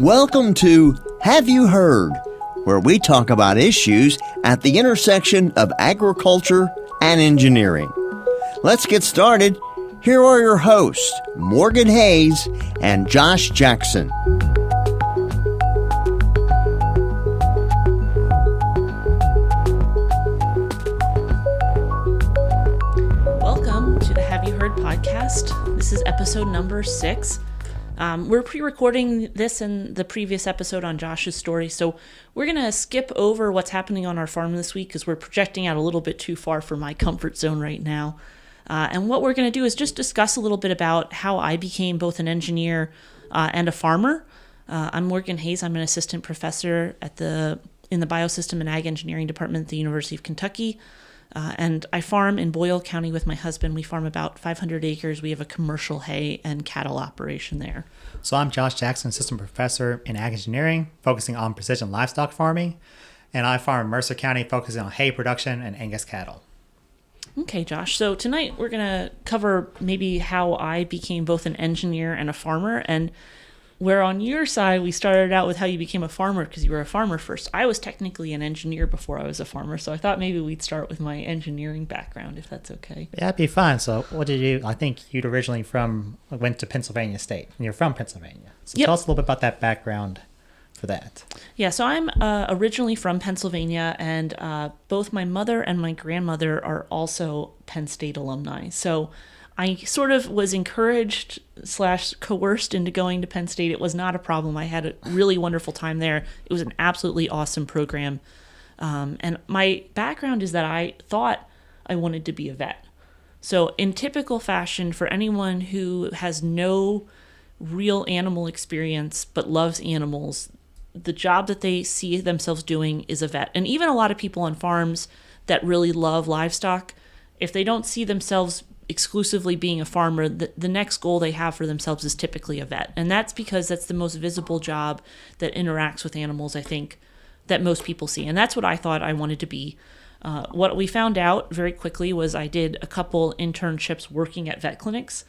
Welcome to Have You Heard, where we talk about issues at the intersection of agriculture and engineering. Let's get started. Here are your hosts, Morgan Hayes and Josh Jackson. Welcome to the Have You Heard podcast. This is episode number 6. We're pre-recording this and the previous episode on Josh's story, so we're going to skip over what's happening on our farm this week because we're projecting out a little bit too far for my comfort zone right now. And what we're going to do is just discuss a little bit about how I became both an engineer and a farmer. I'm Morgan Hayes. I'm an assistant professor in the Biosystems and Ag Engineering Department at the University of Kentucky. And I farm in Boyle County with my husband. We farm about 500 acres. We have a commercial hay and cattle operation there. So I'm Josh Jackson, assistant professor in ag engineering, focusing on precision livestock farming. And I farm in Mercer County, focusing on hay production and Angus cattle. Okay, Josh. So tonight we're going to cover maybe how I became both an engineer and a farmer. And where on your side, we started out with how you became a farmer because you were a farmer first. I was technically an engineer before I was a farmer, so I thought maybe we'd start with my engineering background, if that's okay. Yeah, that'd be fun. So what did you, I think you'd originally went to Pennsylvania State, and you're from Pennsylvania. So Yep. Tell us a little bit about that background for that. Yeah, so I'm originally from Pennsylvania, and both my mother and my grandmother are also Penn State alumni. So I sort of was encouraged / coerced into going to Penn State. It was not a problem. I had a really wonderful time there. It was an absolutely awesome program. And my background is that I thought I wanted to be a vet. So in typical fashion, for anyone who has no real animal experience but loves animals, the job that they see themselves doing is a vet. And even a lot of people on farms that really love livestock, if they don't see themselves exclusively being a farmer, the next goal they have for themselves is typically a vet. And that's because that's the most visible job that interacts with animals, I think, that most people see. And that's what I thought I wanted to be. What we found out very quickly was I did a couple internships working at vet clinics,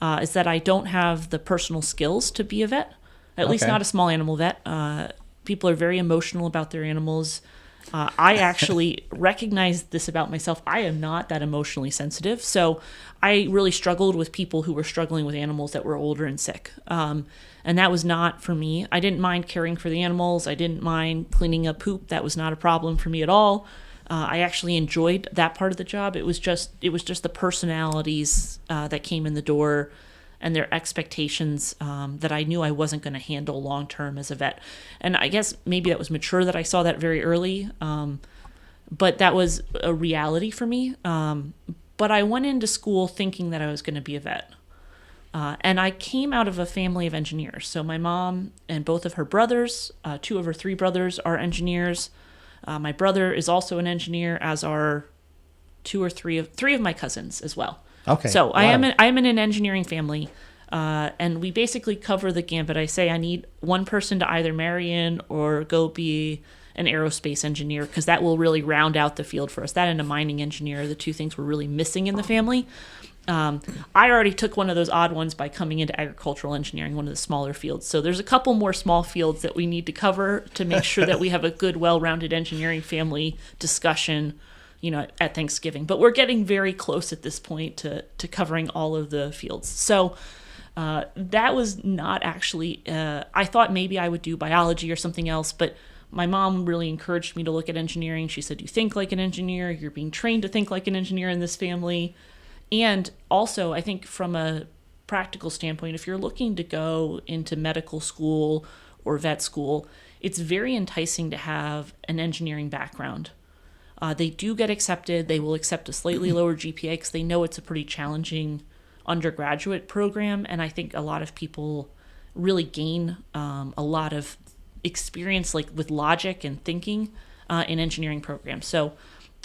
is that I don't have the personal skills to be a vet, at least not a small animal vet. People are very emotional about their animals. I actually recognize this about myself. I am not that emotionally sensitive. So I really struggled with people who were struggling with animals that were older and sick. And that was not for me. I didn't mind caring for the animals. I didn't mind cleaning up poop. That was not a problem for me at all. I actually enjoyed that part of the job. It was just the personalities that came in the door and their expectations that I knew I wasn't going to handle long-term as a vet. And I guess maybe that was mature that I saw that very early, but that was a reality for me. But I went into school thinking that I was going to be a vet. And I came out of a family of engineers. So my mom and both of her brothers, 2 of her 3 brothers are engineers. My brother is also an engineer, as are 2 or 3 of my cousins as well. Okay. So wow. I am in an engineering family, and we basically cover the gambit. I say I need one person to either marry in or go be an aerospace engineer, because that will really round out the field for us. That and a mining engineer are the 2 things we're really missing in the family. I already took one of those odd ones by coming into agricultural engineering, one of the smaller fields. So there's a couple more small fields that we need to cover to make sure that we have a good, well-rounded engineering family discussion, at Thanksgiving. But we're getting very close at this point to covering all of the fields. So that was not actually, I thought maybe I would do biology or something else, but my mom really encouraged me to look at engineering. She said, you think like an engineer, you're being trained to think like an engineer in this family. And also, I think from a practical standpoint, if you're looking to go into medical school or vet school, it's very enticing to have an engineering background. They do get accepted. They will accept a slightly lower GPA because they know it's a pretty challenging undergraduate program. And I think a lot of people really gain a lot of experience with logic and thinking in engineering programs. So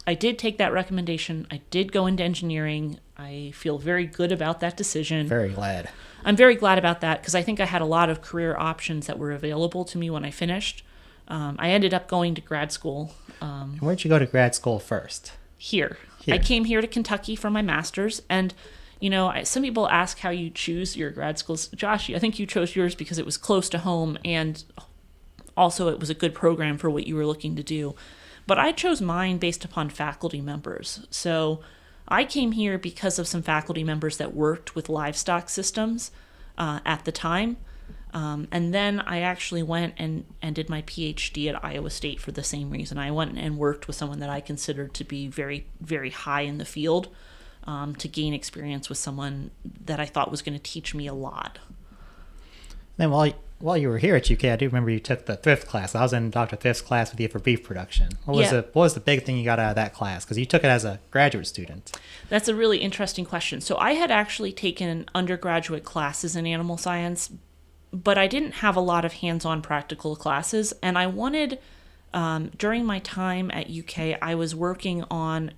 I did take that recommendation. I did go into engineering. I feel very good about that decision. Very glad. I'm very glad about that because I think I had a lot of career options that were available to me when I finished. I ended up going to grad school. Where'd you go to grad school first? Here. I came here to Kentucky for my master's, and Some people ask how you choose your grad schools. Josh, I think you chose yours because it was close to home, and also it was a good program for what you were looking to do. But I chose mine based upon faculty members. So I came here because of some faculty members that worked with livestock systems at the time. And then I actually went and did my PhD at Iowa State for the same reason. I went and worked with someone that I considered to be very, very high in the field, to gain experience with someone that I thought was going to teach me a lot. Then while you were here at UK, I do remember you took the thrift class. I was in Dr. Thrift's class with you for beef production. What was the big thing you got out of that class? Because you took it as a graduate student. That's a really interesting question. So I had actually taken undergraduate classes in animal science, but I didn't have a lot of hands-on practical classes. And I wanted, during my time at UK, I was working on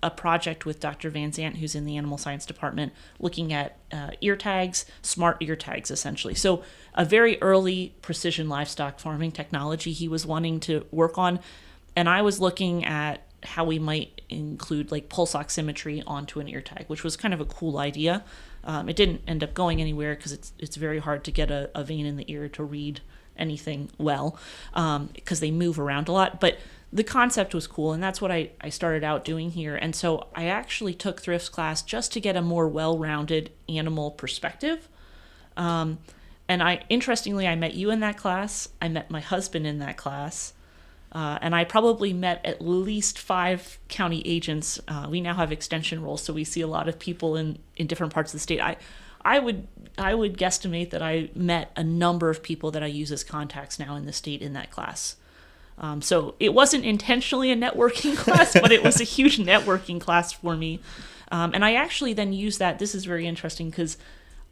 a project with Dr. Van Zant, who's in the animal science department, looking at ear tags, smart ear tags, essentially. So a very early precision livestock farming technology he was wanting to work on. And I was looking at how we might include like pulse oximetry onto an ear tag, which was kind of a cool idea. It didn't end up going anywhere because it's very hard to get a vein in the ear to read anything well, because they move around a lot. But the concept was cool, and that's what I started out doing here. And so I actually took Thrift's class just to get a more well-rounded animal perspective. And interestingly, I met you in that class. I met my husband in that class. And I probably met at least 5 county agents. We now have extension roles, so we see a lot of people in different parts of the state. I would guesstimate that I met a number of people that I use as contacts now in the state in that class. So it wasn't intentionally a networking class, but it was a huge networking class for me. And I actually then used that. This is very interesting because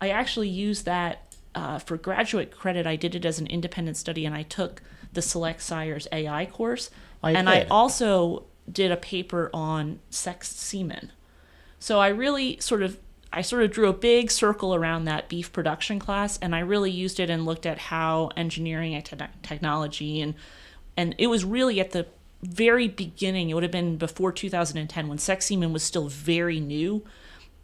I actually used that for graduate credit. I did it as an independent study, and I took the Select Sires AI course. I also did a paper on sexed semen. So I really sort of drew a big circle around that beef production class, and I really used it and looked at how engineering and technology and it was really at the very beginning. It would have been before 2010 when sex semen was still very new.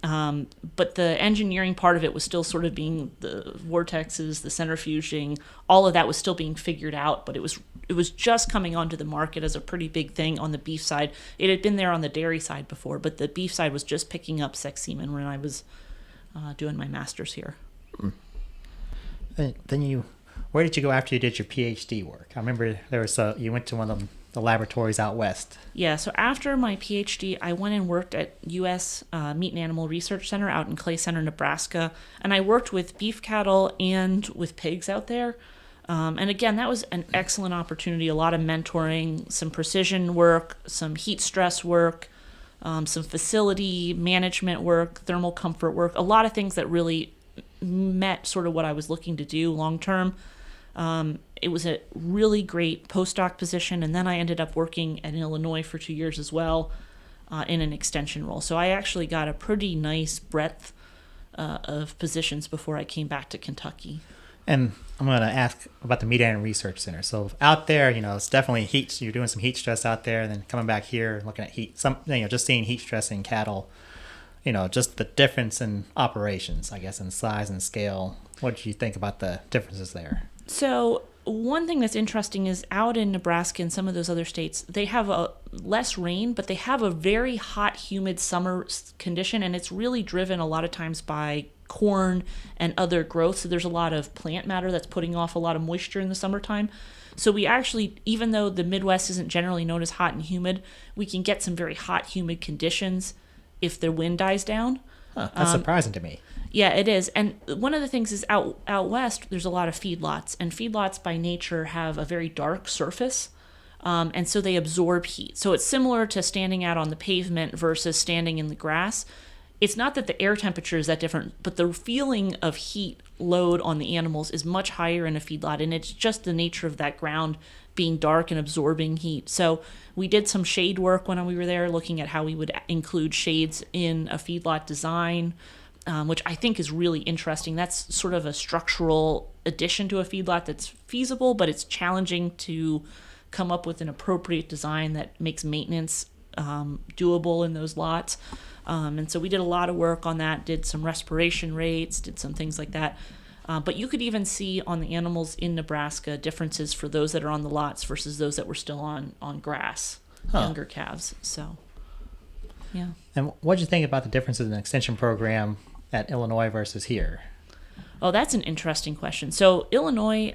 But the engineering part of it was still sort of being the vortexes, the centrifuging, all of that was still being figured out, but it was just coming onto the market as a pretty big thing on the beef side. It had been there on the dairy side before, but the beef side was just picking up sex semen when I was doing my master's here. Then where did you go after you did your PhD work? I remember you went to one of the laboratories out west. Yeah, so after my PhD, I went and worked at U.S. Meat and Animal Research Center out in Clay Center, Nebraska, and I worked with beef cattle and with pigs out there. And again, that was an excellent opportunity, a lot of mentoring, some precision work, some heat stress work, some facility management work, thermal comfort work, a lot of things that really met sort of what I was looking to do long term. It was a really great postdoc position, and then I ended up working in Illinois for 2 years as well in an extension role. So I actually got a pretty nice breadth of positions before I came back to Kentucky. And I'm going to ask about the Meat and Research Center. So out there, it's definitely heat. You're doing some heat stress out there, and then coming back here, looking at heat. Just seeing heat stress in cattle. Just the difference in operations, I guess, in size and scale. What did you think about the differences there? So one thing that's interesting is out in Nebraska and some of those other states, they have a less rain, but they have a very hot, humid summer condition, and it's really driven a lot of times by corn and other growth. So there's a lot of plant matter that's putting off a lot of moisture in the summertime. So we actually, even though the Midwest isn't generally known as hot and humid, we can get some very hot, humid conditions if the wind dies down. Huh, that's surprising to me. Yeah, it is. And one of the things is out west, there's a lot of feedlots. And feedlots by nature have a very dark surface. And so they absorb heat. So it's similar to standing out on the pavement versus standing in the grass. It's not that the air temperature is that different, but the feeling of heat load on the animals is much higher in a feedlot. And it's just the nature of that ground being dark and absorbing heat. So we did some shade work when we were there, looking at how we would include shades in a feedlot design, which I think is really interesting. That's sort of a structural addition to a feedlot that's feasible, but it's challenging to come up with an appropriate design that makes maintenance doable in those lots. And so we did a lot of work on that, did some respiration rates, did some things like that. But you could even see on the animals in Nebraska differences for those that are on the lots versus those that were still on grass, younger calves. So, yeah. And what did you think about the differences in the extension program at Illinois versus here? Oh, that's an interesting question. So Illinois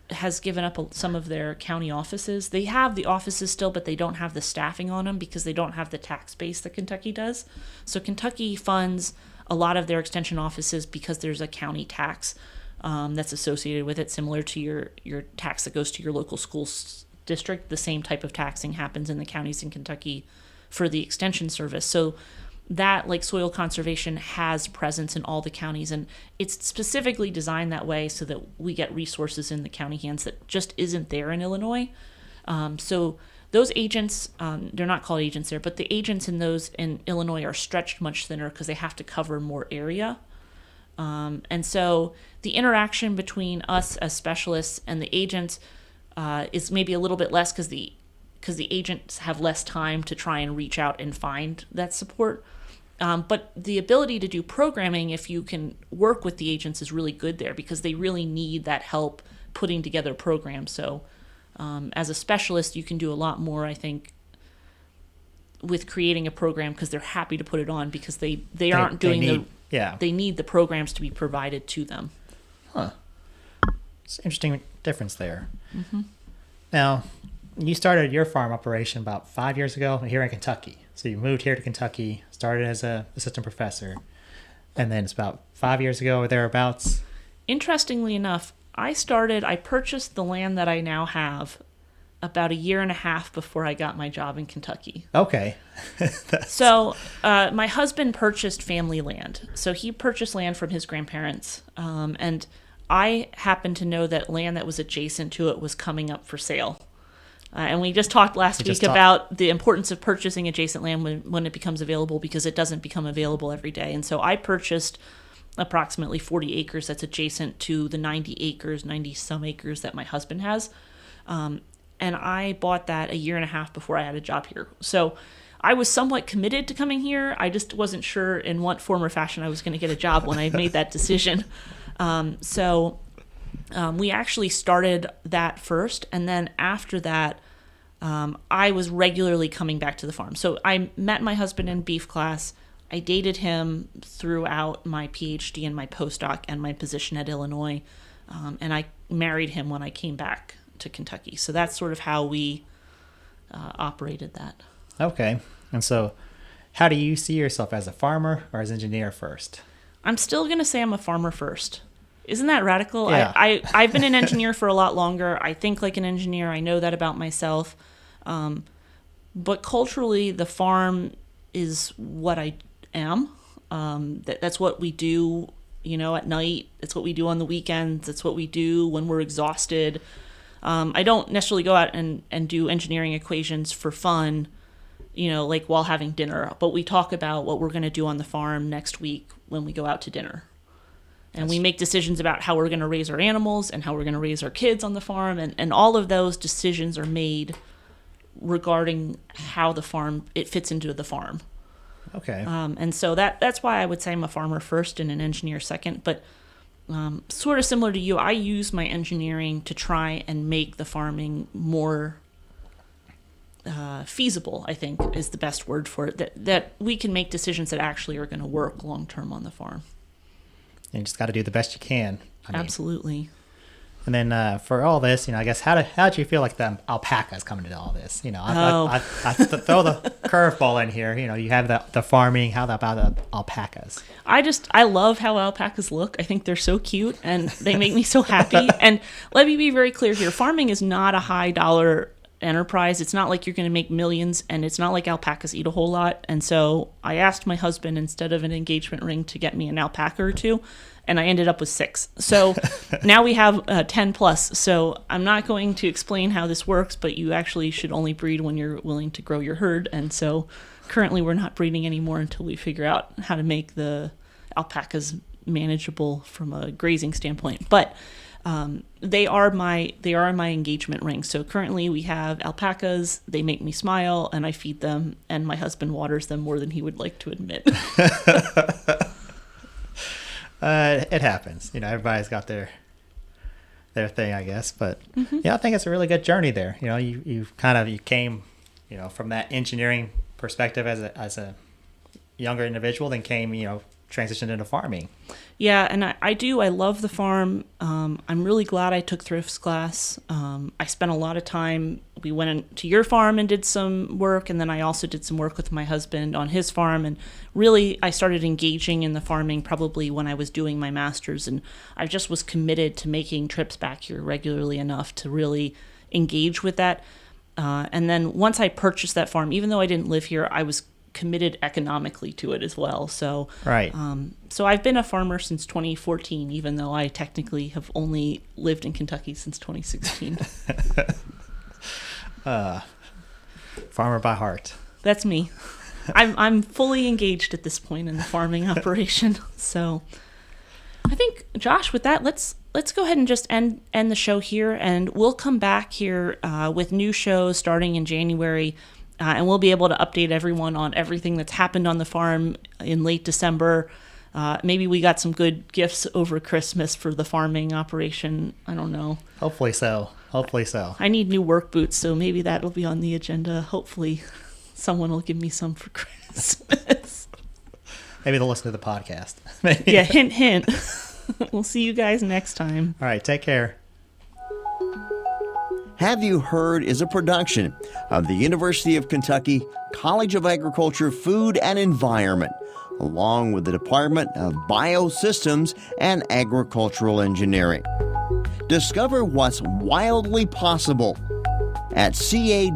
has given up some of their county offices. They have the offices still, but they don't have the staffing on them because they don't have the tax base that Kentucky does. So Kentucky funds a lot of their extension offices because there's a county tax that's associated with it, similar to your tax that goes to your local school district. The same type of taxing happens in the counties in Kentucky for the extension service. So that, like soil conservation, has presence in all the counties, and it's specifically designed that way so that we get resources in the county hands that just isn't there in Illinois. So those agents, they're not called agents there, but the agents in those in Illinois are stretched much thinner because they have to cover more area. And so the interaction between us as specialists and the agents is maybe a little bit less because the agents have less time to try and reach out and find that support. But the ability to do programming, if you can work with the agents, is really good there because they really need that help putting together programs. So as a specialist, you can do a lot more, I think, with creating a program because they're happy to put it on because they need the programs to be provided to them. Huh. It's an interesting difference there. Mm-hmm. Now, you started your farm operation about 5 years ago here in Kentucky. So you moved here to Kentucky, started as an assistant professor, and then it's about 5 years ago or thereabouts. Interestingly enough, I purchased the land that I now have about a year and a half before I got my job in Kentucky. Okay. So my husband purchased family land. So he purchased land from his grandparents, and I happened to know that land that was adjacent to it was coming up for sale. And we just talked last week about the importance of purchasing adjacent land when it becomes available because it doesn't become available every day. And so I purchased approximately 40 acres that's adjacent to the 90 some acres that my husband has. And I bought that a year and a half before I had a job here. So I was somewhat committed to coming here. I just wasn't sure in what form or fashion I was going to get a job when I made that decision. So we actually started that first, and then after that, I was regularly coming back to the farm. So I met my husband in beef class. I dated him throughout my PhD and my postdoc and my position at Illinois, and I married him when I came back to Kentucky. So that's sort of how we operated that. Okay. And so how do you see yourself, as a farmer or as an engineer first? I'm still going to say I'm a farmer first. Isn't that radical? Yeah. I've been an engineer for a lot longer. I think like an engineer. I know that about myself. But culturally, the farm is what I am. That's what we do, at night. It's what we do on the weekends. It's what we do when we're exhausted. I don't necessarily go out and do engineering equations for fun, like while having dinner. But we talk about what we're going to do on the farm next week when we go out to dinner. And we make decisions about how we're going to raise our animals and how we're going to raise our kids on the farm. And all of those decisions are made regarding how it fits into the farm. Okay. And so that's why I would say I'm a farmer first and an engineer second. But sort of similar to you, I use my engineering to try and make the farming more feasible, I think is the best word for it, that we can make decisions that actually are going to work long term on the farm. You just got to do the best you can. Absolutely. And then for all this, I guess, how did you feel like the alpacas coming into all this? I throw the curveball in here. You have the farming. How about the alpacas? I love how alpacas look. I think they're so cute and they make me so happy. And let me be very clear here. Farming is not a high dollar enterprise. It's not like you're going to make millions, and it's not like alpacas eat a whole lot. And so I asked my husband, instead of an engagement ring, to get me an alpaca or two, and I ended up with 6. So now we have 10 plus. So I'm not going to explain how this works, but you actually should only breed when you're willing to grow your herd. And so currently we're not breeding anymore until we figure out how to make the alpacas manageable from a grazing standpoint. But they are my engagement ring. So currently we have alpacas. They make me smile, and I feed them, and my husband waters them more than he would like to admit. It happens. Everybody's got their thing, I guess. But I think it's a really good journey there. You came, from that engineering perspective as a younger individual, then came, transitioned into farming. Yeah, and I love the farm. I'm really glad I took thrifts class. I spent a lot of time. We went to your farm and did some work, and then I also did some work with my husband on his farm. And really, I started engaging in the farming probably when I was doing my master's, and I just was committed to making trips back here regularly enough to really engage with that. And then once I purchased that farm, even though I didn't live here, I was committed economically to it as well. So right. So I've been a farmer since 2014, even though I technically have only lived in Kentucky since 2016. Farmer by heart. That's me. I'm fully engaged at this point in the farming operation. So I think, Josh, with that, let's go ahead and just end the show here, and we'll come back here with new shows starting in January. And we'll be able to update everyone on everything that's happened on the farm in late December. Maybe we got some good gifts over Christmas for the farming operation. I don't know. Hopefully so. I need new work boots, so maybe that'll be on the agenda. Hopefully someone will give me some for Christmas. Maybe they'll listen to the podcast. Yeah, hint, hint. We'll see you guys next time. All right, take care. Have You Heard is a production of the University of Kentucky College of Agriculture, Food and Environment, along with the Department of Biosystems and Agricultural Engineering. Discover what's wildly possible at ca.uky.edu.